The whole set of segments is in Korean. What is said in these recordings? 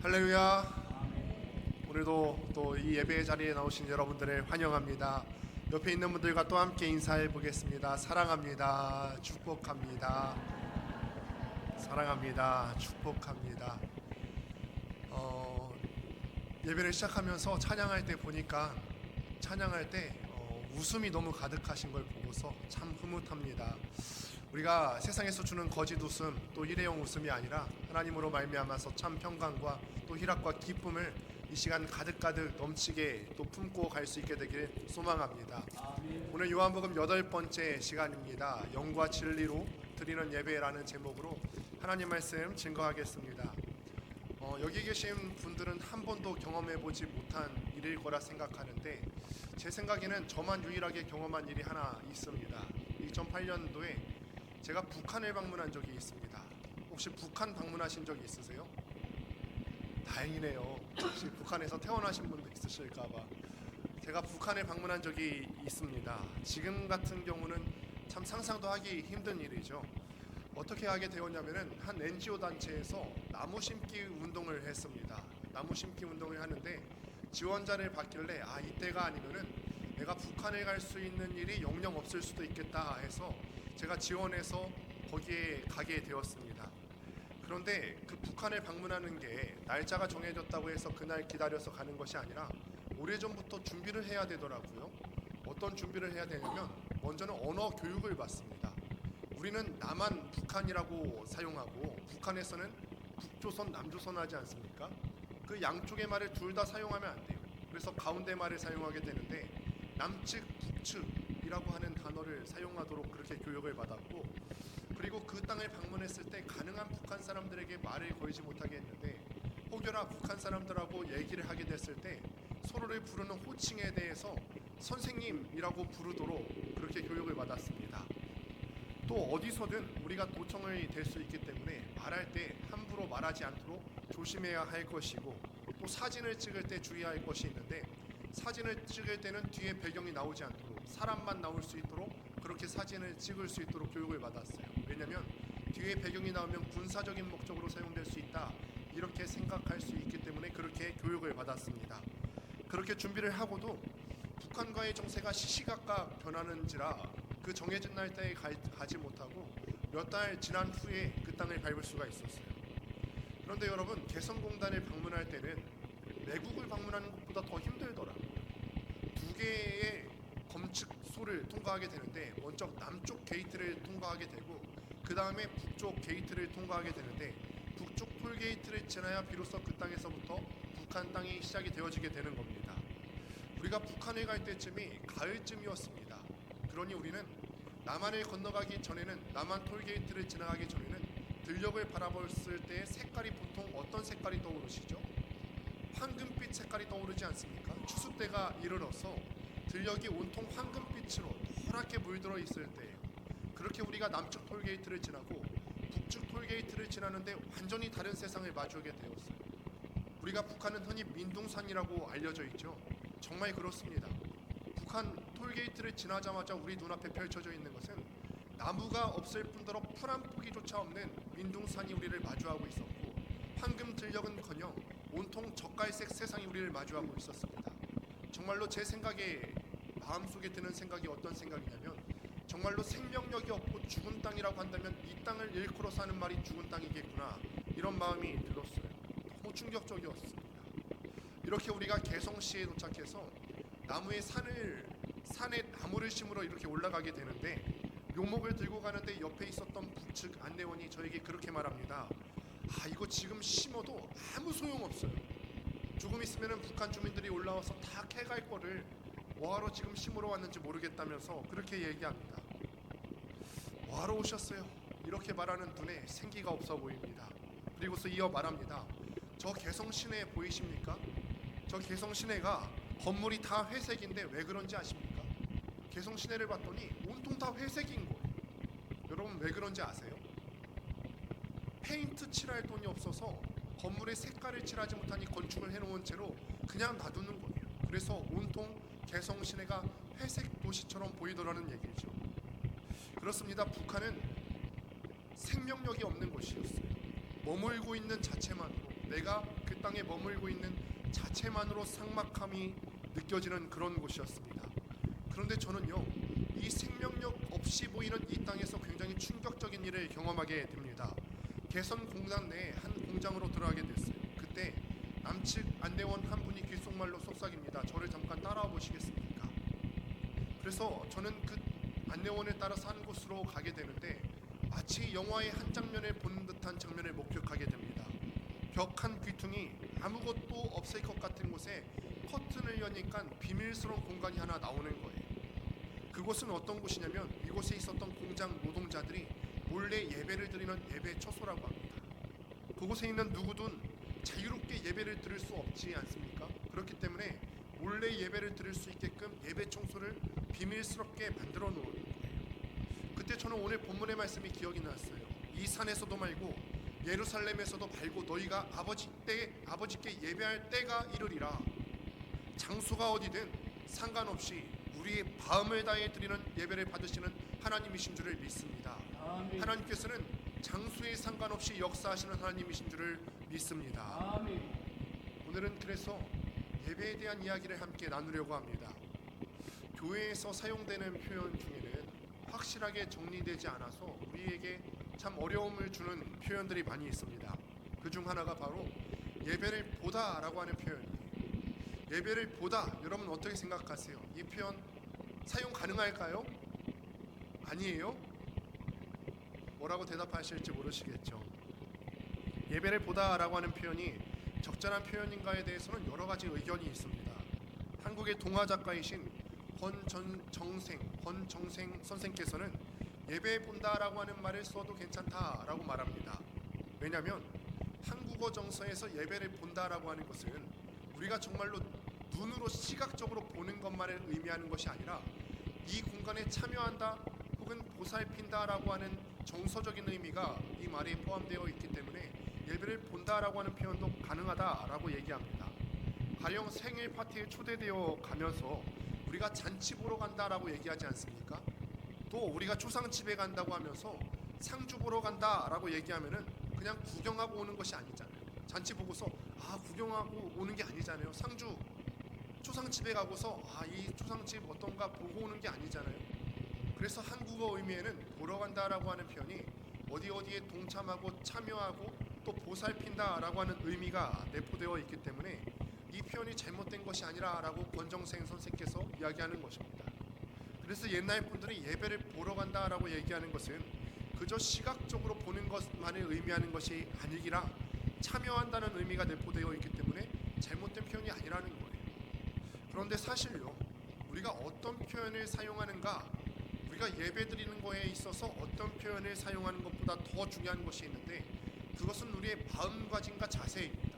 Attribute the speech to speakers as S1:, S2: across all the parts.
S1: 할렐루야. 오늘도 또 이 예배 자리에 나오신 여러분들을 환영합니다. 옆에 있는 분들과 또 함께 인사해 보겠습니다. 사랑합니다. 축복합니다. 사랑합니다. 축복합니다. 예배를 시작하면서 찬양할 때 보니까 찬양할 때 웃음이 너무 가득하신 걸 보고서 참 흐뭇합니다. 우리가 세상에서 주는 거짓 웃음, 또 일회용 웃음이 아니라 하나님으로 말미암아서 참 평강과 또 희락과 기쁨을 이 시간 가득가득 넘치게 또 품고 갈 수 있게 되길 소망합니다. 오늘 요한복음 8번째 시간입니다. 영과 진리로 드리는 예배라는 제목으로 하나님 말씀 증거하겠습니다. 여기 계신 분들은 한 번도 경험해보지 못한 일일 거라 생각하는데, 제 생각에는 저만 유일하게 경험한 일이 하나 있습니다. 2008년도에 제가 북한을 방문한 적이 있습니다. 혹시 북한 방문하신 적이 있으세요? 다행이네요. 혹시 북한에서 태어나신 분도 있으실까봐. 제가 북한을 방문한 적이 있습니다. 지금 같은 경우는 참 상상도 하기 힘든 일이죠. 어떻게 하게 되었냐면은 한 NGO 단체에서 나무 심기 운동을 했습니다. 나무 심기 운동을 하는데 지원자를 받길래 이때가 아니면은 내가 북한에 갈 수 있는 일이 영영 없을 수도 있겠다 해서 제가 지원해서 거기에 가게 되었습니다. 그런데 그 북한을 방문하는 게 날짜가 정해졌다고 해서 그날 기다려서 가는 것이 아니라 오래전부터 준비를 해야 되더라고요. 어떤 준비를 해야 되냐면 먼저는 언어 교육을 받습니다. 우리는 남한 북한이라고 사용하고 북한에서는 북조선, 남조선 하지 않습니까? 그 양쪽의 말을 둘 다 사용하면 안 돼요. 그래서 가운데 말을 사용하게 되는데 남측, 북측이라고 하는 단어를 사용하도록 그렇게 교육을 받았고, 그리고 그 땅을 방문했을 때 가능한 북한 사람들에게 말을 걸지 못하게 했는데 혹여나 북한 사람들하고 얘기를 하게 됐을 때 서로를 부르는 호칭에 대해서 선생님이라고 부르도록 그렇게 교육을 받았습니다. 또 어디서든 우리가 도청이 될 수 있기 때문에 말할 때 함부로 말하지 않도록 조심해야 할 것이고, 또 사진을 찍을 때 주의할 것이 있는데 사진을 찍을 때는 뒤에 배경이 나오지 않도록 사람만 나올 수 있도록 그렇게 사진을 찍을 수 있도록 교육을 받았어요. 왜냐하면 뒤에 배경이 나오면 군사적인 목적으로 사용될 수 있다, 이렇게 생각할 수 있기 때문에 그렇게 교육을 받았습니다. 그렇게 준비를 하고도 북한과의 정세가 시시각각 변하는지라 그 정해진 날짜에 가지 못하고 몇 달 지난 후에 그 땅을 밟을 수가 있었어요. 그런데 여러분, 개성공단을 방문할 때는 내국을 방문하는 것보다 더 힘들더라고요. 두 개의 검측소를 통과하게 되는데 먼저 남쪽 게이트를 통과하게 되고 그 다음에 북쪽 게이트를 통과하게 되는데 북쪽 톨게이트를 지나야 비로소 그 땅에서부터 북한 땅이 시작이 되어지게 되는 겁니다. 우리가 북한에 갈 때쯤이 가을쯤이었습니다. 그러니 우리는 남한을 건너가기 전에는, 남한 톨게이트를 지나가기 전에는 들녘을 바라봤을 때 색깔이 보통 어떤 색깔이 떠오르시죠? 황금빛 색깔이 떠오르지 않습니까? 추수때가 이르러서 들녘이 온통 황금빛으로 노랗게 물들어 있을 때예요. 그렇게 우리가 남쪽 톨게이트를 지나고 북쪽 톨게이트를 지나는데 완전히 다른 세상을 마주하게 되었어요. 우리가 북한은 흔히 민둥산이라고 알려져 있죠. 정말 그렇습니다. 북한 톨게이트를 지나자마자 우리 눈앞에 펼쳐져 있는 것은 나무가 없을 뿐더러 풀 한 포기조차 없는 민둥산이 우리를 마주하고 있었고, 황금 들녘은커녕 온통 젓갈색 세상이 우리를 마주하고 있었습니다. 정말로 제 생각에, 마음속에 드는 생각이 어떤 생각이냐면 정말로 생명력이 없고 죽은 땅이라고 한다면 이 땅을 일컬어 사는 말이 죽은 땅이겠구나, 이런 마음이 들었어요. 너무 충격적이었습니다. 이렇게 우리가 개성시에 도착해서 산에 나무를 심으러 이렇게 올라가게 되는데 묘목을 들고 가는데 옆에 있었던 북측 안내원이 저에게 그렇게 말합니다. 이거 지금 심어도 아무 소용없어요. 조금 있으면 북한 주민들이 올라와서 다 캐갈 거를 뭐하러 지금 심으러 왔는지 모르겠다면서 그렇게 얘기합니다. 뭐하러 오셨어요? 이렇게 말하는 눈에 생기가 없어 보입니다. 그리고서 이어 말합니다. 저 개성 시내 보이십니까? 저 개성 시내가 건물이 다 회색인데 왜 그런지 아십니까? 개성 시내를 봤더니 온통 다 회색인 거예요. 여러분, 왜 그런지 아세요? 페인트 칠할 돈이 없어서 건물에 색깔을 칠하지 못하니 건축을 해놓은 채로 그냥 놔두는 거예요. 그래서 온통 개성 시내가 회색 도시처럼 보이더라는 얘기죠. 그렇습니다. 북한은 생명력이 없는 곳이었어요. 머물고 있는 자체만으로 내가 그 땅에 머물고 있는 자체만으로 삭막함이 느껴지는 그런 곳이었습니다. 그런데 저는요, 이 생명력 없이 보이는 이 땅에서 굉장히 충격적인 일을 경험하게 됩니다. 개선 공단 내 한 공장으로 들어가게 됐어요. 그때 남측 안내원 한 분이 귓속말로 속삭입니다. 저를 잠깐 따라와 보시겠습니까? 그래서 저는 그 안내원을 따라서 한 곳으로 가게 되는데 마치 영화의 한 장면을 보는 듯한 장면을 목격하게 됩니다. 벽 한 귀퉁이 아무것도 없을 것 같은 곳에 커튼을 여니까 비밀스러운 공간이 하나 나오는 거예요. 그곳은 어떤 곳이냐면 이곳에 있었던 공장 노동자들이 몰래 예배를 드리는 예배 처소라고 합니다. 그곳에 있는 누구든 자유롭게 예배를 드릴 수 없지 않습니까? 그렇기 때문에 몰래 예배를 드릴 수 있게끔 예배 청소를 비밀스럽게 만들어 놓은 거예요. 그때 저는 오늘 본문의 말씀이 기억이 났어요. 이 산에서도 말고 예루살렘에서도 말고 너희가 아버지께 예배할 때가 이르리라. 장소가 어디든 상관없이 우리의 마음을 다해 드리는 예배를 받으시는 하나님이신 줄을 믿습니다.
S2: 아멘.
S1: 하나님께서는 장소에 상관없이 역사하시는 하나님이신 줄을 믿습니다.
S2: 아멘.
S1: 오늘은 그래서 예배에 대한 이야기를 함께 나누려고 합니다. 교회에서 사용되는 표현 중에는 확실하게 정리되지 않아서 우리에게 참 어려움을 주는 표현들이 많이 있습니다. 그 중 하나가 바로 예배를 보다라고 하는 표현이에요. 예배를 보다, 여러분 어떻게 생각하세요? 이 표현 사용 가능할까요? 아니에요? 뭐라고 대답하실지 모르시겠죠. 예배를 보다라고 하는 표현이 적절한 표현인가에 대해서는 여러 가지 의견이 있습니다. 한국의 동화 작가이신 권정생 선생께서는 예배 본다라고 하는 말을 써도 괜찮다라고 말합니다. 왜냐하면 한국어 정서에서 예배를 본다라고 하는 것은 우리가 정말로 눈으로 시각적으로 보는 것만을 의미하는 것이 아니라 이 공간에 참여한다 혹은 보살핀다라고 하는 정서적인 의미가 이 말에 포함되어 있기 때문에 예배를 본다라고 하는 표현도 가능하다라고 얘기합니다. 가령 생일 파티에 초대되어 가면서 우리가 잔치 보러 간다라고 얘기하지 않습니까? 또 우리가 초상집에 간다고 하면서 상주 보러 간다라고 얘기하면은 그냥 구경하고 오는 것이 아니잖아요. 잔치 보고서 구경하고 오는 게 아니잖아요. 상주 초상집에 가고서 이 초상집 어떤가 보고 오는 게 아니잖아요. 그래서 한국어 의미에는 보러 간다라고 하는 표현이 어디에 동참하고 참여하고 또 보살핀다라고 하는 의미가 내포되어 있기 때문에 이 표현이 잘못된 것이 아니라라고 권정생 선생께서 이야기하는 것입니다. 그래서 옛날 분들이 예배를 보러 간다라고 얘기하는 것은 그저 시각적으로 보는 것만을 의미하는 것이 아니기라 참여한다는 의미가 내포되어 있기 때문에 잘못된 표현이 아니라는 거예요. 그런데 사실요, 우리가 어떤 표현을 사용하는가, 우리가 예배 드리는 거에 있어서 어떤 표현을 사용하는 것보다 더 중요한 것이 있는데 그것은 우리의 마음가짐과 자세입니다.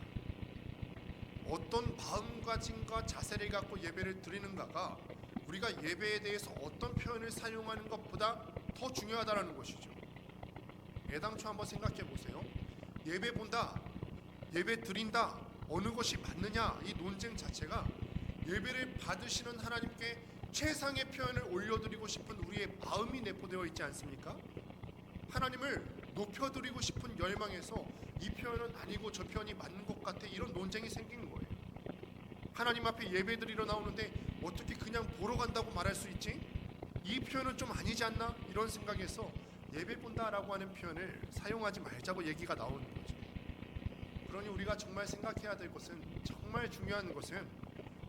S1: 어떤 마음가짐과 자세를 갖고 예배를 드리는가가 우리가 예배에 대해서 어떤 표현을 사용하는 것보다 더 중요하다는 것이죠. 애당초 한번 생각해 보세요. 예배 본다, 예배 드린다, 어느 것이 맞느냐, 이 논쟁 자체가 예배를 받으시는 하나님께 최상의 표현을 올려드리고 싶은 우리의 마음이 내포되어 있지 않습니까? 하나님을 높여드리고 싶은 열망에서 이 표현은 아니고 저 표현이 맞는 것 같아, 이런 논쟁이 생긴 거예요. 하나님 앞에 예배드리러 나오는데 어떻게 그냥 보러 간다고 말할 수 있지? 이 표현은 좀 아니지 않나? 이런 생각에서 예배 본다라고 하는 표현을 사용하지 말자고 얘기가 나오는 거죠. 그러니 우리가 정말 생각해야 될 것은, 정말 중요한 것은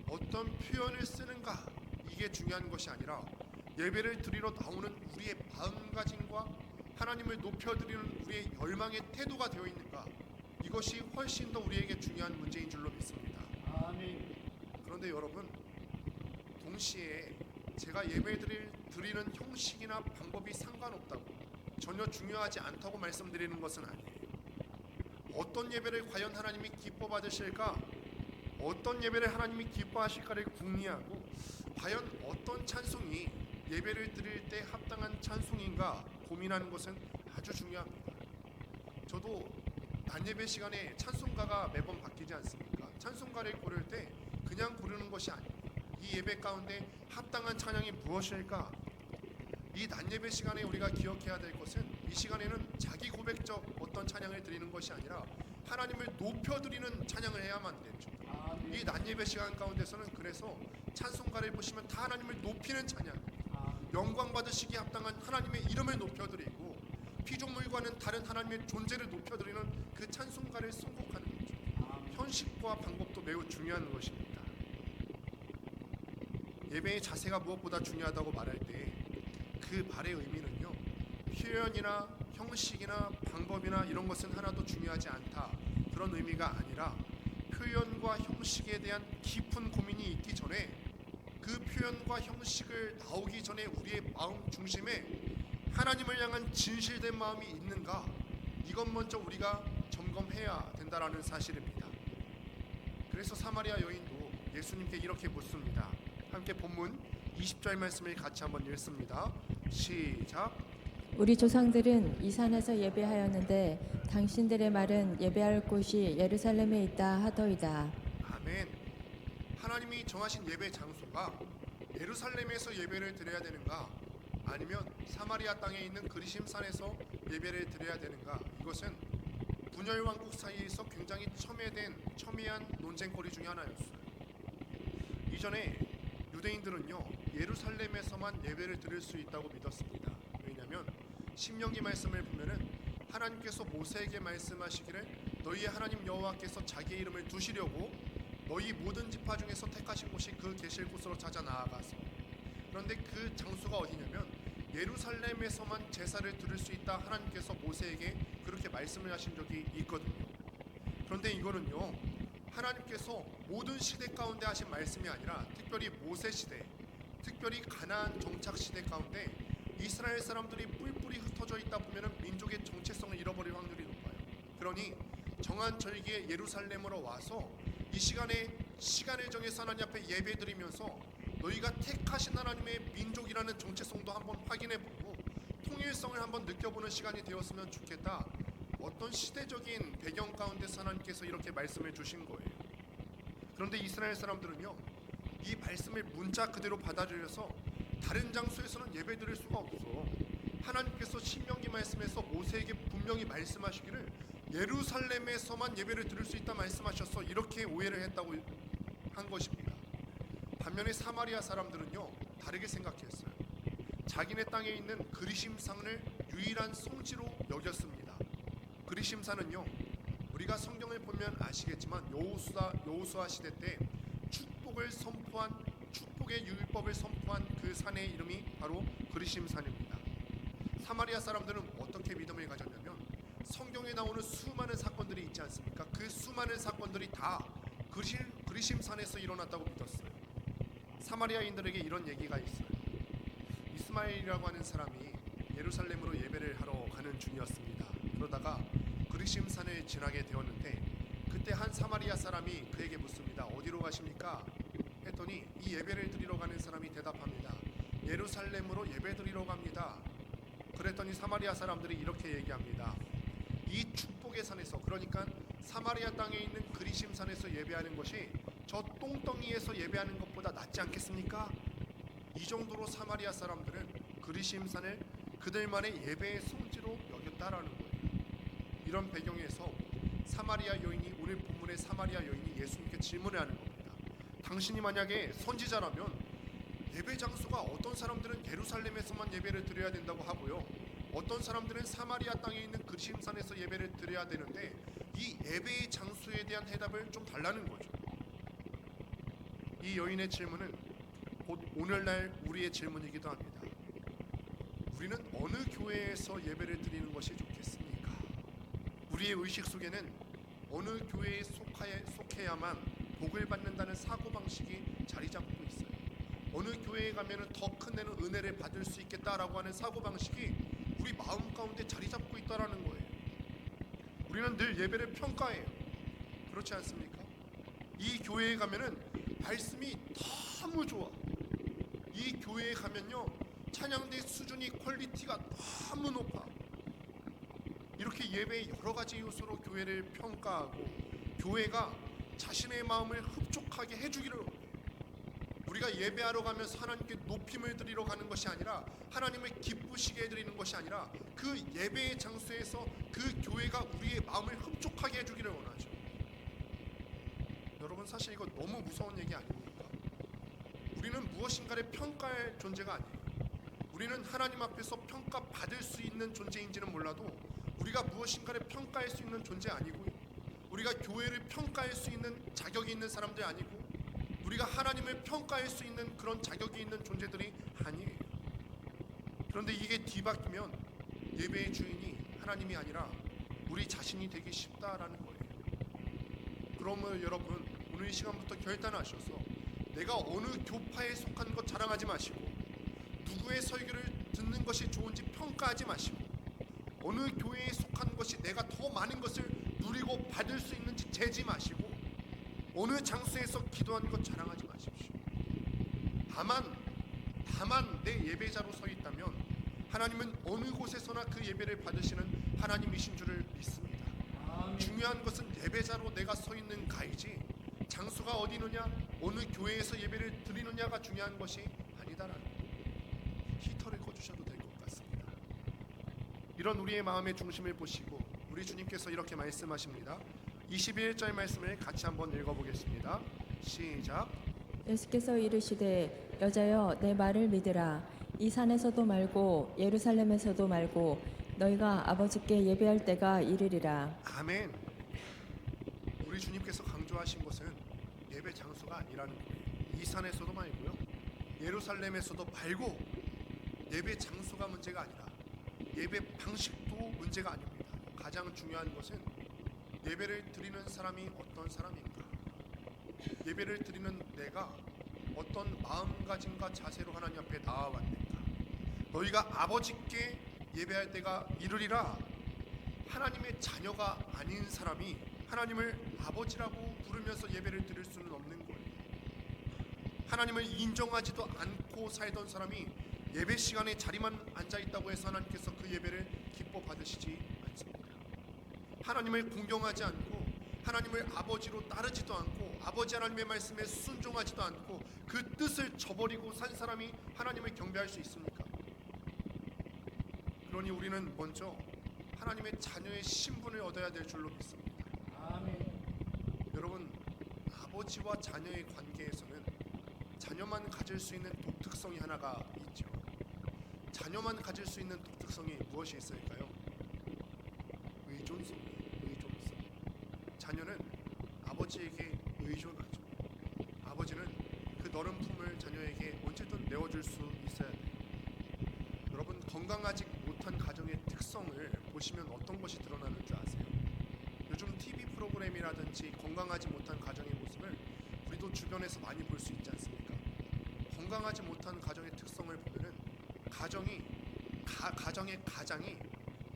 S1: 어떤 표현을 쓰는가, 이게 중요한 것이 아니라 예배를 드리러 나오는 우리의 마음가짐과 하나님을 높여드리는 우리의 열망의 태도가 되어 있는가, 이것이 훨씬 더 우리에게 중요한 문제인 줄로 믿습니다.
S2: 아멘.
S1: 그런데 여러분, 동시에 제가 예배를 드리는 형식이나 방법이 상관없다고, 전혀 중요하지 않다고 말씀드리는 것은 아니에요. 어떤 예배를 과연 하나님이 기뻐 받으실까, 어떤 예배를 하나님이 기뻐하실까를 궁리하고 과연 어떤 찬송이 예배를 드릴 때 합당한 찬송인가 고민하는 것은 아주 중요합니다. 저도 낮예배 시간에 찬송가가 매번 바뀌지 않습니까? 찬송가를 고를 때 그냥 고르는 것이 아니에요. 이 예배 가운데 합당한 찬양이 무엇일까? 이 낮예배 시간에 우리가 기억해야 될 것은 이 시간에는 자기 고백적 어떤 찬양을 드리는 것이 아니라 하나님을 높여드리는 찬양을 해야만 되죠. 이 낮예배 시간 가운데서는 그래서 찬송가를 보시면 다 하나님을 높이는 찬양, 영광 받으시기 합당한 하나님의 이름을 높여드리고 피조물과는 다른 하나님의 존재를 높여드리는 그 찬송가를 선곡하는 거죠. 현식과 방법도 매우 중요한 것입니다. 예배의 자세가 무엇보다 중요하다고 말할 때 그 말의 의미는요, 표현이나 형식이나 방법이나 이런 것은 하나도 중요하지 않다, 그런 의미가 아니라 표현과 형식에 대한 깊은 고민이 있기 전에, 그 표현과 형식을 나오기 전에 우리의 마음 중심에 하나님을 향한 진실된 마음이 있는가, 이것 먼저 우리가 점검해야 된다라는 사실입니다. 그래서 사마리아 여인도 예수님께 이렇게 묻습니다. 함께 본문 20절 말씀을 같이 한번 읽습니다. 시작.
S2: 우리 조상들은 이 산에서 예배하였는데 당신들의 말은 예배할 곳이 예루살렘에 있다 하더이다.
S1: 아멘. 하나님이 정하신 예배 장소가 예루살렘에서 예배를 드려야 되는가, 아니면 사마리아 땅에 있는 그리심산에서 예배를 드려야 되는가, 이것은 분열 왕국 사이에서 굉장히 첨예한 논쟁거리 중에 하나였어요. 이전에 유대인들은요, 예루살렘에서만 예배를 드릴 수 있다고 믿었습니다. 왜냐하면 신명기 말씀을 보면은 하나님께서 모세에게 말씀하시기를 너희의 하나님 여호와께서 자기의 이름을 두시려고 너희 모든 지파 중에서 택하신 곳이 그 계실 곳으로 찾아 나아가서, 그런데 그 장소가 어디냐면 예루살렘에서만 제사를 드릴 수 있다, 하나님께서 모세에게 그렇게 말씀을 하신 적이 있거든요. 그런데 이거는요, 하나님께서 모든 시대 가운데 하신 말씀이 아니라 특별히 모세 시대, 특별히 가나안 정착 시대 가운데 이스라엘 사람들이 뿔뿔이 흩어져 있다 보면은 민족의 정체성을 잃어버릴 확률이 높아요. 그러니 정한 절기에 예루살렘으로 와서 이 시간을 정해서 하나님 앞에 예배드리면서 너희가 택하신 하나님의 민족이라는 정체성도 한번 확인해보고 통일성을 한번 느껴보는 시간이 되었으면 좋겠다. 어떤 시대적인 배경 가운데서 하나님께서 이렇게 말씀을 주신 거예요. 그런데 이스라엘 사람들은요, 이 말씀을 문자 그대로 받아들여서 다른 장소에서는 예배드릴 수가 없어. 하나님께서 신명기 말씀에서 모세에게 분명히 말씀하시기를 예루살렘에서만 예배를 드릴 수 있다 말씀하셔서 이렇게 오해를 했다고 한 것입니다. 반면에 사마리아 사람들은요, 다르게 생각했어요. 자기네 땅에 있는 그리심산을 유일한 성지로 여겼습니다. 그리심산은요, 우리가 성경을 보면 아시겠지만 여호수아 시대 때 축복의 율법을 선포한 그 산의 이름이 바로 그리심산입니다. 사마리아 사람들은 어떻게 믿음을 가졌냐면 성경에 나오는 수많은 사건들이 있지 않습니까? 그 수많은 사건들이 다 그리심산에서 일어났다고 믿었어요. 사마리아인들에게 이런 얘기가 있어요. 이스마엘이라고 하는 사람이 예루살렘으로 예배를 하러 가는 중이었습니다. 그러다가 그리심산을 지나게 되었는데 그때 한 사마리아 사람이 그에게 묻습니다. 어디로 가십니까? 했더니 이 예배를 드리러 가는 사람이 대답합니다. 예루살렘으로 예배 드리러 갑니다. 그랬더니 사마리아 사람들이 이렇게 얘기합니다. 이 축복의 산에서, 그러니까 사마리아 땅에 있는 그리심산에서 예배하는 것이 저 똥덩이에서 예배하는 것보다 낫지 않겠습니까? 이 정도로 사마리아 사람들은 그리심산을 그들만의 예배의 성지로 여겼다라는 거예요. 이런 배경에서 사마리아 여인이, 오늘 본문의 사마리아 여인이 예수님께 질문을 하는 겁니다. 당신이 만약에 선지자라면 예배 장소가 어떤 사람들은 예루살렘에서만 예배를 드려야 된다고 하고요, 어떤 사람들은 사마리아 땅에 있는 그리심산에서 예배를 드려야 되는데 이 예배의 장소에 대한 해답을 좀 달라는 거죠. 이 여인의 질문은 곧 오늘날 우리의 질문이기도 합니다. 우리는 어느 교회에서 예배를 드리는 것이 좋겠습니까? 우리의 의식 속에는 어느 교회에 속해야만 복을 받는다는 사고방식이 자리 잡고 있어요. 어느 교회에 가면 더 큰 은혜를 받을 수 있겠다라고 하는 사고방식이 우리 마음 가운데 자리 잡고 있다라는 거예요. 우리는 늘 예배를 평가해요. 그렇지 않습니까? 이 교회에 가면은 말씀이 너무 좋아. 이 교회에 가면요, 찬양대 수준이 퀄리티가 너무 높아. 이렇게 예배의 여러 가지 요소로 교회를 평가하고 교회가 자신의 마음을 흡족하게 해주기를 원해요. 우리가 예배하러 가면서 하나님께 높임을 드리러 가는 것이 아니라 하나님을 기쁘시게 해드리는 것이 아니라 그 예배의 장소에서 그 교회가 우리의 마음을 흡족하게 해주기를 원하죠. 여러분, 사실 이거 너무 무서운 얘기 아닙니까? 우리는 무엇인가를 평가할 존재가 아니에요. 우리는 하나님 앞에서 평가받을 수 있는 존재인지는 몰라도 우리가 무엇인가를 평가할 수 있는 존재 아니고, 우리가 교회를 평가할 수 있는 자격이 있는 사람들 아니고, 우리가 하나님을 평가할 수 있는 그런 자격이 있는 존재들이 아니에요. 그런데 이게 뒤바뀌면 예배의 주인이 하나님이 아니라 우리 자신이 되기 쉽다라는 거예요. 그러면 여러분, 오늘 이 시간부터 결단하셔서 내가 어느 교파에 속한 것 자랑하지 마시고, 누구의 설교를 듣는 것이 좋은지 평가하지 마시고, 어느 교회에 속한 것이 내가 더 많은 것을 누리고 받을 수 있는지 재지 마시고, 어느 장소에서 기도하는 것 자랑하지 마십시오. 다만 내 예배자로 서 있다면 하나님은 어느 곳에서나 그 예배를 받으시는 하나님이신 줄을 믿습니다. 중요한 것은 예배자로 내가 서 있는 가이지 장소가 어디느냐, 어느 교회에서 예배를 드리느냐가 중요한 것이 아니다라는 히터를 꺼주셔도 될 것 같습니다. 이런 우리의 마음의 중심을 보시고 우리 주님께서 이렇게 말씀하십니다. 21절 말씀을 같이 한번 읽어보겠습니다. 시작.
S2: 예수께서 이르시되 여자여 내 말을 믿으라. 이 산에서도 말고 예루살렘에서도 말고 너희가 아버지께 예배할 때가 이르리라.
S1: 아멘. 우리 주님께서 강조하신 것은 예배 장소가 아니라는 거예요. 이 산에서도 말고요, 예루살렘에서도 말고, 예배 장소가 문제가 아니라 예배 방식도 문제가 아닙니다. 가장 중요한 것은 예배를 드리는 사람이 어떤 사람인가, 예배를 드리는 내가 어떤 마음가짐과 자세로 하나님 앞에 나아왔는가. 너희가 아버지께 예배할 때가 이르리라. 하나님의 자녀가 아닌 사람이 하나님을 아버지라고 부르면서 예배를 드릴 수는 없는 거예요. 하나님을 인정하지도 않고 살던 사람이 예배 시간에 자리만 앉아있다고 해서 하나님께서 그 예배를 기뻐 받으시지 않습니다. 하나님을 공경하지 않고 하나님을 아버지로 따르지도 않고 아버지 하나님의 말씀에 순종하지도 않고 그 뜻을 저버리고 산 사람이 하나님을 경배할 수 있습니까? 그러니 우리는 먼저 하나님의 자녀의 신분을 얻어야 될 줄로 믿습니다. 여러분, 아버지와 자녀의 관계에서는 자녀만 가질 수 있는 독특성이 하나가 있죠. 자녀만 가질 수 있는 독특성이 무엇이 있을까요? 의존성. 자녀는 아버지에게 의존하죠. 아버지는 그 너른 품을 자녀에게 언제든 내어줄 수 있어야 돼요. 여러분, 건강하지 못한 가정의 특성을 보시면 어떤 것이 드러나는 줄 아세요? 요즘 TV 프로그램이라든지 건강하지 못한 가정의 모습을 우리도 주변에서 많이 볼 수 있지 않습니까? 건강하지 못한 가정의 특성을 보면은 가장이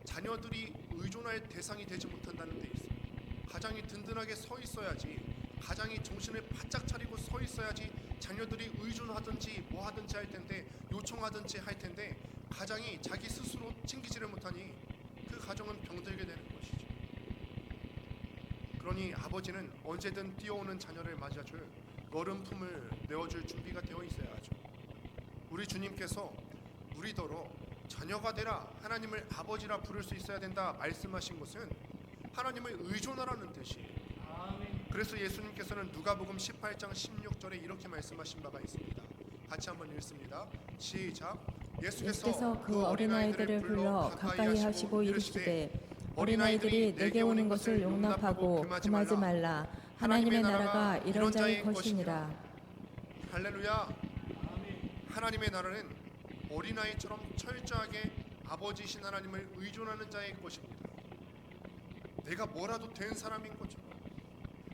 S1: 자녀들이 의존할 대상이 되지 못한다는 데 있어요. 가장이 든든하게 서 있어야지, 가장이 정신을 바짝 차리고 서 있어야지 자녀들이 의존하든지 뭐 하든지 할 텐데, 요청하든지 할 텐데, 가장이 자기 스스로 챙기지를 못하니 그 가정은 병들게 되는 것이죠. 그러니 아버지는 언제든 뛰어오는 자녀를 맞아줄 너른 품을 내어줄 준비가 되어 있어야 하죠. 우리 주님께서 우리더러 자녀가 되라, 하나님을 아버지라 부를 수 있어야 된다 말씀하신 것은 하나님을 의존하라는 뜻이에요. 그래서 예수님께서는 누가복음 18장 16절에 이렇게 말씀하신 바가 있습니다. 같이 한번 읽습니다. 시작.
S2: 예수께서 그 어린아이들을 불러 가까이 하시고 이르시되 어린아이들이 내게 오는 것을 용납하고 금하지 말라. 하나님의 나라가 이런 자의 것이니라.
S1: 할렐루야. 하나님의 나라는 어린아이처럼 철저하게 아버지이신 하나님을 의존하는 자의 것입니다. 내가 뭐라도 된 사람인 것처럼,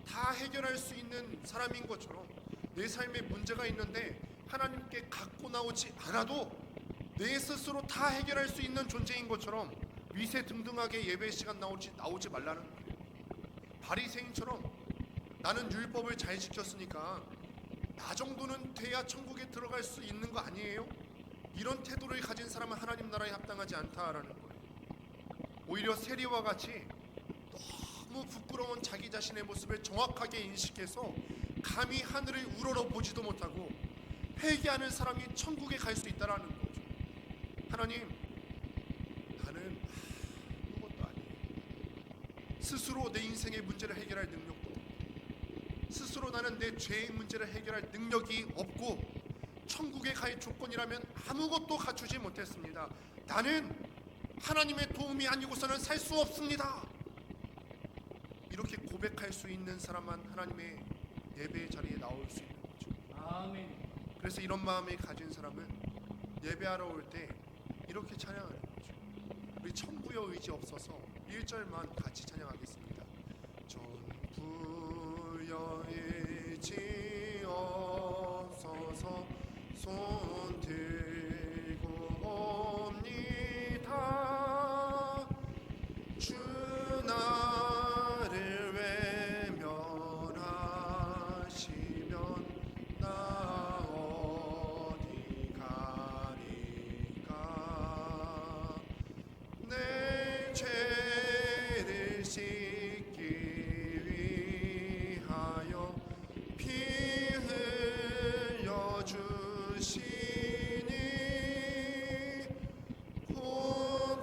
S1: 다 해결할 수 있는 사람인 것처럼, 내 삶에 문제가 있는데 하나님께 갖고 나오지 않아도 내 스스로 다 해결할 수 있는 존재인 것처럼 위세등등하게 예배 시간 나오지 말라는 거예요. 바리새인처럼 나는 율법을 잘 지켰으니까 나 정도는 돼야 천국에 들어갈 수 있는 거 아니에요? 이런 태도를 가진 사람은 하나님 나라에 합당하지 않다라는 거예요. 오히려 세리와 같이 너무 부끄러운 자기 자신의 모습을 정확하게 인식해서 감히 하늘을 우러러 보지도 못하고 회개하는 사람이 천국에 갈 수 있다라는 거죠. 하나님, 나는 아무것도 아니에요. 스스로 내 인생의 문제를 해결할 능력도 없고, 스스로 나는 내 죄의 문제를 해결할 능력이 없고, 천국에 갈 조건이라면 아무것도 갖추지 못했습니다. 나는 하나님의 도움이 아니고서는 살 수 없습니다. 이렇게 고백할 수 있는 사람만 하나님의 예배의 자리에 나올 수 있는 거죠.
S3: 아멘.
S1: 그래서 이런 마음을 가진 사람은 예배하러 올 때 이렇게 찬양하는 거죠. 우리 천부여 의지 없어서 1절만 같이 찬양하겠습니다. 천부여 의지 없어서 손 들고 옵니다. 주 나를 외면하시면 나 어디 가리까. 내 죄를 씻기 위하여 피 흘려 주시니 곧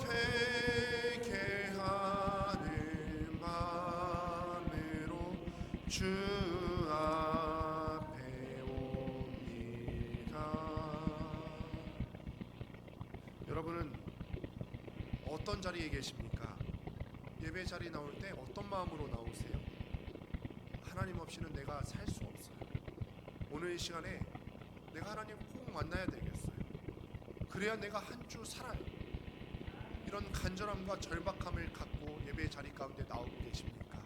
S1: 회개하는 마음으로 주 앞에 옵니다. 여러분은 어떤 자리에 계십니까? 예배 자리 나올 때 어떤 마음으로 나오세요? 하나님 없이는 내가 살 수 없어요. 오늘 이 시간에 내가 하나님 꼭 만나야 되겠어요. 그래야 내가 한 주 살아요. 이런 간절함과 절박함을 갖고 예배 자리 가운데 나오고 계십니까?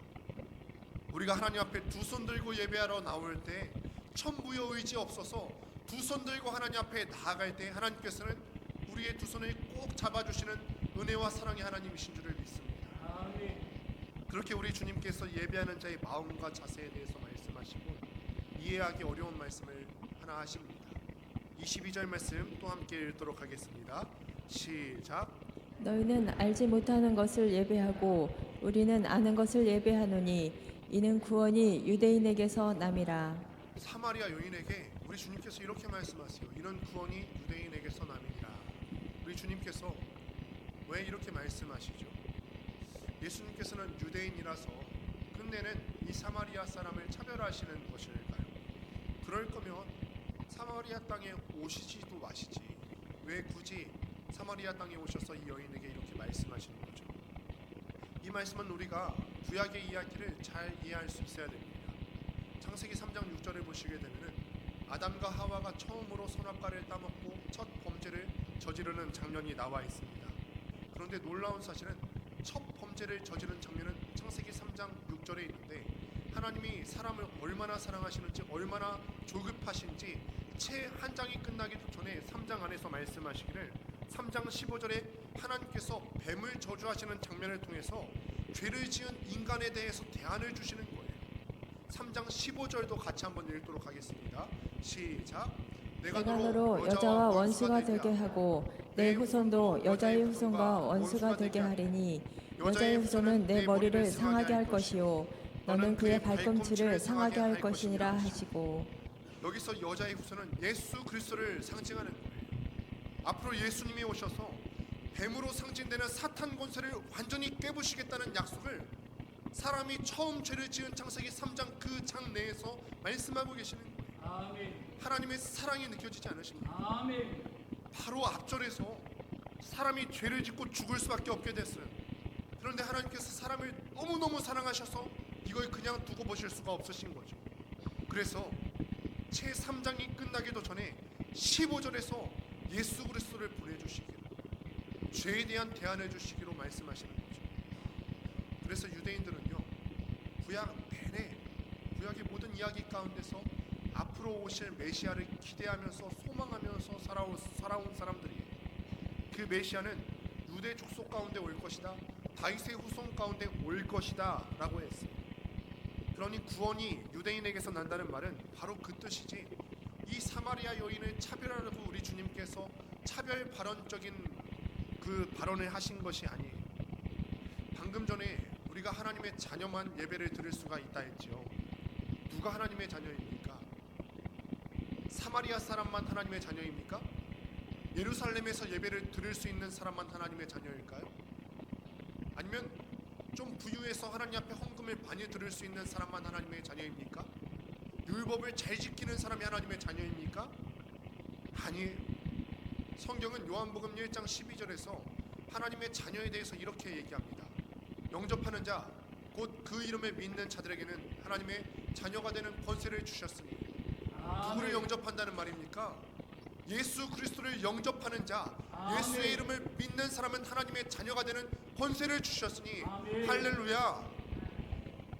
S1: 우리가 하나님 앞에 두 손 들고 예배하러 나올 때 천부여 의지 없어서 두 손 들고 하나님 앞에 나아갈 때 하나님께서는 우리의 두 손을 꼭 잡아주시는 은혜와 사랑의 하나님이신 줄을 믿습니다.
S3: 아멘.
S1: 그렇게 우리 주님께서 예배하는 자의 마음과 자세에 대해서 말씀하시고 이해하기 어려운 말씀을 하나 하십니다. 22절 말씀 또 함께 읽도록 하겠습니다. 시작.
S2: 너희는 알지 못하는 것을 예배하고 우리는 아는 것을 예배하노니 이는 구원이 유대인에게서 남이라.
S1: 사마리아 여인에게 우리 주님께서 이렇게 말씀하세요. 이는 구원이 유대인에게서 남이라. 우리 주님께서 왜 이렇게 말씀하시죠? 예수님께서는 유대인이라서 끝내는 이 사마리아 사람을 차별하시는 것일까요? 그럴 거면 사마리아 땅에 오시지도 마시지. 왜 굳이 사마리아 땅에 오셔서 이 여인에게 이렇게 말씀하시는 거죠? 이 말씀은 우리가 구약의 이야기를 잘 이해할 수 있어야 됩니다. 창세기 3장 6절을 보시게 되면은 아담과 하와가 처음으로 선악과를 따먹고 첫 범죄를 저지르는 장면이 나와 있습니다. 그런데 놀라운 사실은 첫 범죄를 저지른 장면은 창세기 3장 6절에 있는데 하나님이 사람을 얼마나 사랑하시는지 얼마나 조급하신지 채 한 장이 끝나기 전에 3장 안에서 말씀하시기를 3장 15절에 하나님께서 뱀을 저주하시는 장면을 통해서 죄를 지은 인간에 대해서 대안을 주시는 거예요. 3장 15절도 같이 한번 읽도록 하겠습니다. 시작.
S2: 내가 너로 여자와 원수가 되게 하고 내 후손도 여자의 후손과 원수가 되게 하리니 여자의 후손은 내 머리를 상하게 할 것이요 너는 그의 발꿈치를 상하게 할 것이니라 하시고.
S1: 여기서 여자의 후손은 예수 그리스도를 상징하는 거예요. 앞으로 예수님이 오셔서 뱀으로 상징되는 사탄 권세를 완전히 깨부시겠다는 약속을 사람이 처음 죄를 지은 창세기 3장 그 장 내에서 말씀하고 계시는 거예요.
S3: 아멘.
S1: 하나님의 사랑이 느껴지지 않으십니까?
S3: 아멘.
S1: 바로 앞절에서 사람이 죄를 짓고 죽을 수밖에 없게 됐어요. 그런데 하나님께서 사람을 너무너무 사랑하셔서 이걸 그냥 두고 보실 수가 없으신 거죠. 그래서 채 3장이 끝나기도 전에 15절에서 예수 그리스도를 보내주시기로, 죄에 대한 대안을 주시기로 말씀하시는 거죠. 그래서 유대인들은요, 구약 내내 구약의 모든 이야기 가운데서 앞으로 오실 메시아를 기대하면서 소망하면서 살아온 사람들이에요. 그 메시아는 유대 족속 가운데 올 것이다, 다윗의 후손 가운데 올 것이다 라고 했어요. 그러니 구원이 유대인에게서 난다는 말은 바로 그 뜻이지, 이 사마리아 여인을 차별하려고 우리 주님께서 차별 발언적인 그 발언을 하신 것이 아니에요. 방금 전에 우리가 하나님의 자녀만 예배를 드릴 수가 있다 했지요. 누가 하나님의 자녀입니까? 사마리아 사람만 하나님의 자녀입니까? 예루살렘에서 예배를 드릴 수 있는 사람만 하나님의 자녀일까요? 아니면 좀 부유해서 하나님 앞에 헌금을 많이 드릴 수 있는 사람만 하나님의 자녀입니까? 율법을 잘 지키는 사람이 하나님의 자녀입니까? 아니에요. 성경은 요한복음 1장 12절에서 하나님의 자녀에 대해서 이렇게 얘기합니다. 영접하는 자, 곧 그 이름에 믿는 자들에게는 하나님의 자녀가 되는 권세를 주셨으니. 누구를 영접한다는 말입니까? 예수 그리스도를 영접하는 자, 예수의 이름을 믿는 사람은 하나님의 자녀가 되는 권세를 주셨으니. 할렐루야.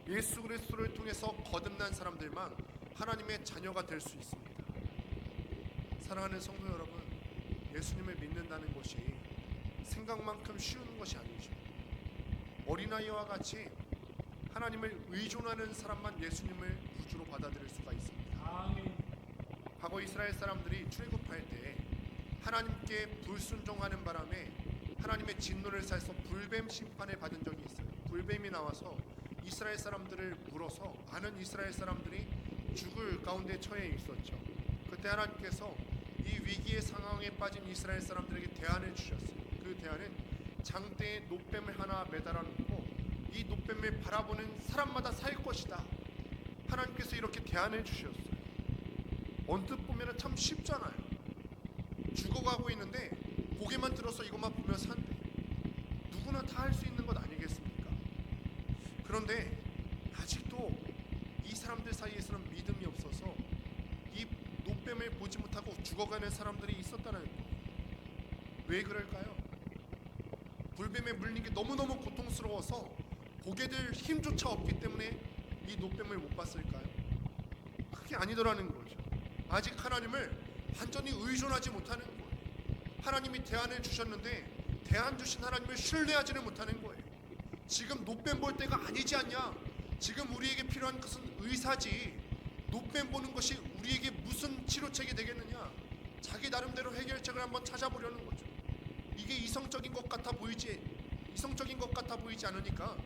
S1: 예수 그리스도를 통해서 거듭난 사람들만 하나님의 자녀가 될 수 있습니다. 사랑하는 성도 여러분, 예수님을 믿는다는 것이 생각만큼 쉬운 것이 아니죠. 어린아이와 같이 하나님을 의존하는 사람만 예수님을 구주로 받아들일 수가 있습니다. 과거 이스라엘 사람들이 출애굽할 때 하나님께 불순종하는 바람에 하나님의 진노를 살서 불뱀 심판을 받은 적이 있어요. 불뱀이 나와서 이스라엘 사람들을 물어서 많은 이스라엘 사람들이 죽을 가운데 처해 있었죠. 그때 하나님께서 이 위기의 상황에 빠진 이스라엘 사람들에게 대안을 주셨어요. 그 대안은 장대에 놋뱀을 하나 매달아 놓고 이 놋뱀을 바라보는 사람마다 살 것이다. 하나님께서 이렇게 대안을 주셨어요. 언뜻 보면 참 쉽잖아요. 죽어가고 있는데 고개만 들어서 이것만 보면 산대. 누구나 다 할 수 있는 것 아니겠습니까? 그런데 아직도 이 사람들 사이에서는 믿음이 없어서 이 놋뱀을 보지 못하고 죽어가는 사람들이 있었다는 거예요. 왜 그럴까요? 불뱀에 물린 게 너무너무 고통스러워서 고개들 힘조차 없기 때문에 이 놋뱀을 못 봤을까요? 그게 아니더라는 거죠. 아직 하나님을 완전히 의존하지 못하는 거예요. 하나님이 대안을 주셨는데 대안 주신 하나님을 신뢰하지는 못하는 거예요. 지금 놋뱀 볼 때가 아니지 않냐? 지금 우리에게 필요한 것은 의사지. 놋뱀 보는 것이 우리에게 무슨 치료책이 되겠느냐? 자기 나름대로 해결책을 한번 찾아보려는 거죠. 이게 이성적인 것 같아 보이지 않으니까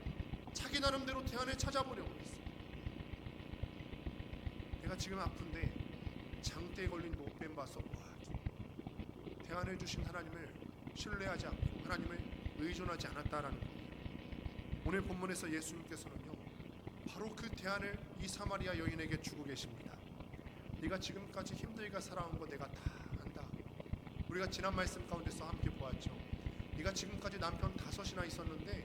S1: 자기 나름대로 대안을 찾아보려고 했어요. 내가 지금 아픈데 장대에 걸린 놋뱀 봐서 대안을 주신 하나님을 신뢰하지 않고 하나님을 의존하지 않았다라는 거예요. 오늘 본문에서 예수님께서는요, 바로 그 대안을 이 사마리아 여인에게 주고 계십니다. 네가 지금까지 힘들게 살아온 거 내가 다 안다. 우리가 지난 말씀 가운데서 함께 보았죠. 네가 지금까지 남편 5이나 있었는데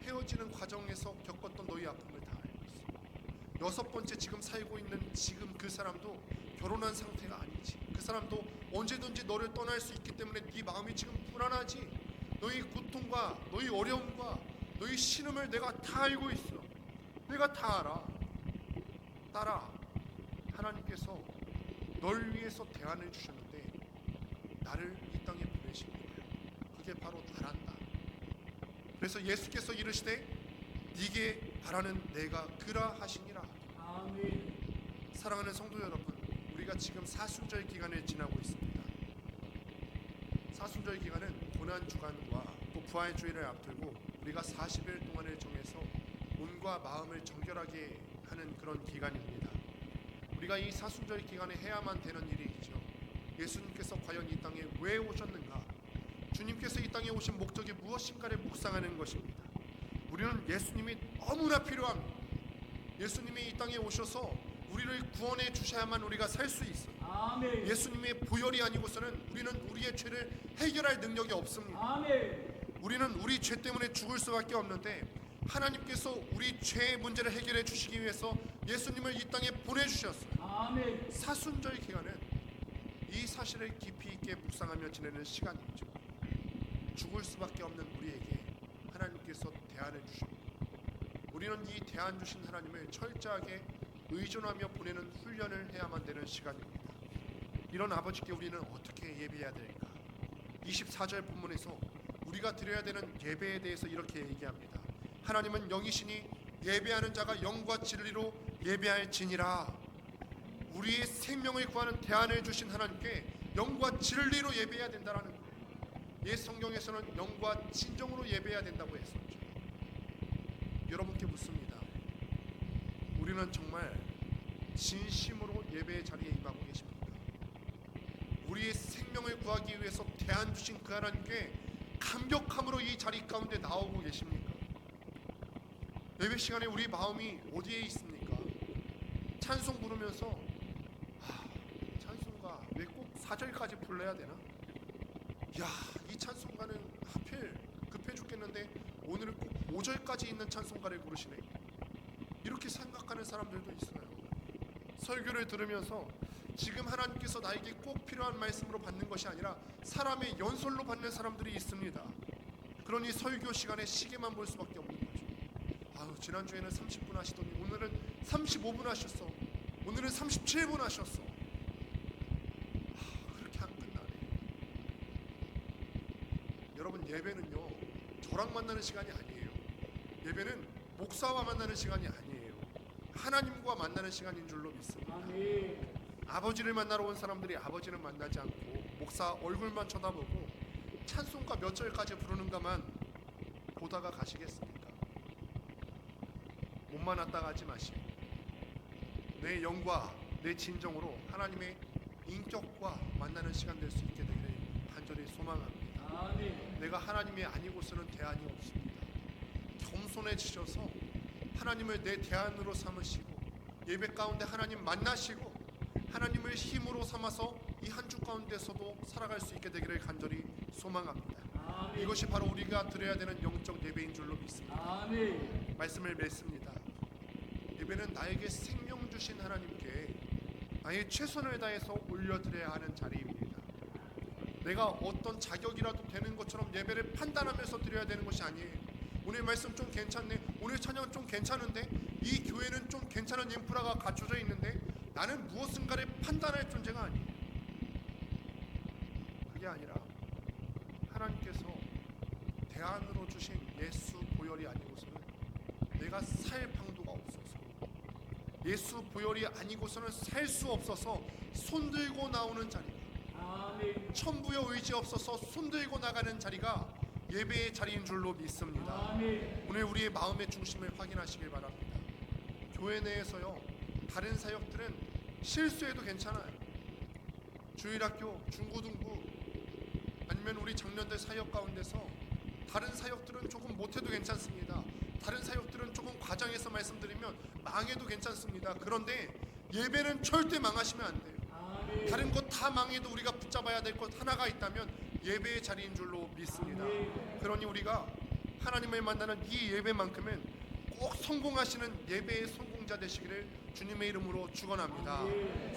S1: 헤어지는 과정에서 겪었던 너희 아픔을 다 알고 있어. 6번째 지금 살고 있는 지금 그 사람도 결혼한 상태가 아니지. 그 사람도 언제든지 너를 떠날 수 있기 때문에 네 마음이 지금 불안하지. 너희 고통과 너희 어려움과 너희 신음을 내가 다 알고 있어. 내가 다 알아. 딸아, 하나님께서 널 위해서 대안을 주셨는데 나를 이 땅에 보내신 거예요. 그게 바로 나란다. 그래서 예수께서 이르시되 네게 바라는 내가 그라 하시니라.
S3: 아멘.
S1: 사랑하는 성도 여러분, 우리가 지금 사순절 기간을 지나고 있습니다. 사순절 기간은 고난 주간과 또 부활 주일을 앞두고 우리가 40일 동안을 정해서 몸과 마음을 정결하게 하는 그런 기간입니다. 우리가 이 사순절 기간에 해야만 되는 일이 있죠. 예수님께서 과연 이 땅에 왜 오셨는가? 주님께서 이 땅에 오신 목적이 무엇인가를 묵상하는 것입니다. 우리는 예수님이 너무나 필요합니다. 예수님이 이 땅에 오셔서 우리를 구원해 주셔야만 우리가 살 수 있어요.
S3: 아멘.
S1: 예수님의 보혈이 아니고서는 우리는 우리의 죄를 해결할 능력이 없습니다.
S3: 아멘.
S1: 우리는 우리 죄 때문에 죽을 수밖에 없는데 하나님께서 우리 죄의 문제를 해결해 주시기 위해서 예수님을 이 땅에 보내주셨어요.
S3: 아멘.
S1: 사순절 기간은 이 사실을 깊이 있게 묵상하며 지내는 시간이죠. 죽을 수밖에 없는 우리에게 하나님께서 대안을 주십니다. 우리는 이 대안 주신 하나님을 철저하게 의존하며 보내는 훈련을 해야만 되는 시간입니다. 이런 아버지께 우리는 어떻게 예배해야 될까? 24절 본문에서 우리가 드려야 되는 예배에 대해서 이렇게 얘기합니다. 하나님은 영이시니 예배하는 자가 영과 진리로 예배할지니라. 우리의 생명을 구하는 대안을 주신 하나님께 영과 진리로 예배해야 된다는 거예요. 옛 성경에서는 영과 진정으로 예배해야 된다고 했었죠. 여러분께 묻습니다. 우리는 정말 진심으로 예배의 자리에 임하고 계십니까? 우리의 생명을 구하기 위해서 대안 주신 그 하나님께 감격함으로 이 자리 가운데 나오고 계십니까? 예배 시간에 우리 마음이 어디에 있습니까? 찬송 부르면서 찬송가 왜 꼭 4절까지 불러야 되나? 야, 이 찬송가는 하필 급해 죽겠는데 오늘은 꼭 5절까지 있는 찬송가를 부르시네. 이렇게 생각하는 사람들도 있어요. 설교를 들으면서 지금 하나님께서 나에게 꼭 필요한 말씀으로 받는 것이 아니라 사람의 연설로 받는 사람들이 있습니다. 그러니 설교 시간에 시계만 볼 수밖에 없는 거죠. 지난주에는 30분 하시더니 오늘은 35분 하셨어. 오늘은 37분 하셨어. 그렇게 안 끝나네. 여러분, 예배는요 저랑 만나는 시간이 아니에요. 예배는 목사와 만나는 시간이 아니에요. 하나님과 만나는 시간인 줄로 믿습니다.
S3: 아멘.
S1: 아버지를 만나러 온 사람들이 아버지는 만나지 않고 목사 얼굴만 쳐다보고 찬송가 몇 절까지 부르는가만 보다가 가시겠습니까? 몸만 왔다 가지 마시고 내 영과 내 진정으로 하나님의 인격과 만나는 시간 될 수 있게 되기를 간절히 소망합니다.
S3: 아멘.
S1: 내가 하나님이 아니고서는 대안이 없습니다. 겸손해지셔서 하나님을 내 대안으로 삼으시고 예배 가운데 하나님 만나시고 하나님을 힘으로 삼아서 이 한 주 가운데서도 살아갈 수 있게 되기를 간절히 소망합니다.
S3: 아멘.
S1: 이것이 바로 우리가 드려야 되는 영적 예배인 줄로 믿습니다.
S3: 아멘.
S1: 말씀을 맺습니다. 예배는 나에게 생명 주신 하나님께 나의 최선을 다해서 올려드려야 하는 자리입니다. 내가 어떤 자격이라도 되는 것처럼 예배를 판단하면서 드려야 되는 것이 아니에요. 오늘 말씀 좀 괜찮네, 오늘 찬양 좀 괜찮은데, 이 교회는 좀 괜찮은 인프라가 갖춰져 있는데 나는 무엇인가를 판단할 존재가 아니에요. 그게 아니라 하나님께서 대안으로 주신 예수 보혈이 아니고서는 내가 살 방도가 없어서, 예수 보혈이 아니고서는 살 수 없어서 손들고 나오는 자리,
S3: 아멘.
S1: 천부여 의지 없어서 손들고 나가는 자리가 예배의 자리인 줄로 믿습니다.
S3: 아멘.
S1: 오늘 우리의 마음의 중심을 확인하시길 바랍니다. 교회 내에서요 다른 사역들은 실수해도 괜찮아요. 주일학교, 중고등부 아니면 우리 청년들 사역 가운데서 다른 사역들은 조금 못해도 괜찮습니다. 다른 사역들은 조금 과장해서 말씀드리면 망해도 괜찮습니다. 그런데 예배는 절대 망하시면 안 돼요.
S3: 아멘.
S1: 다른 것 다 망해도 우리가 붙잡아야 될 것 하나가 있다면 예배의 자리인 줄로 믿습니다. 그러니 우리가 하나님을 만나는 이 예배만큼은 꼭 성공하시는 예배의 성공자 되시기를 주님의 이름으로 축원합니다.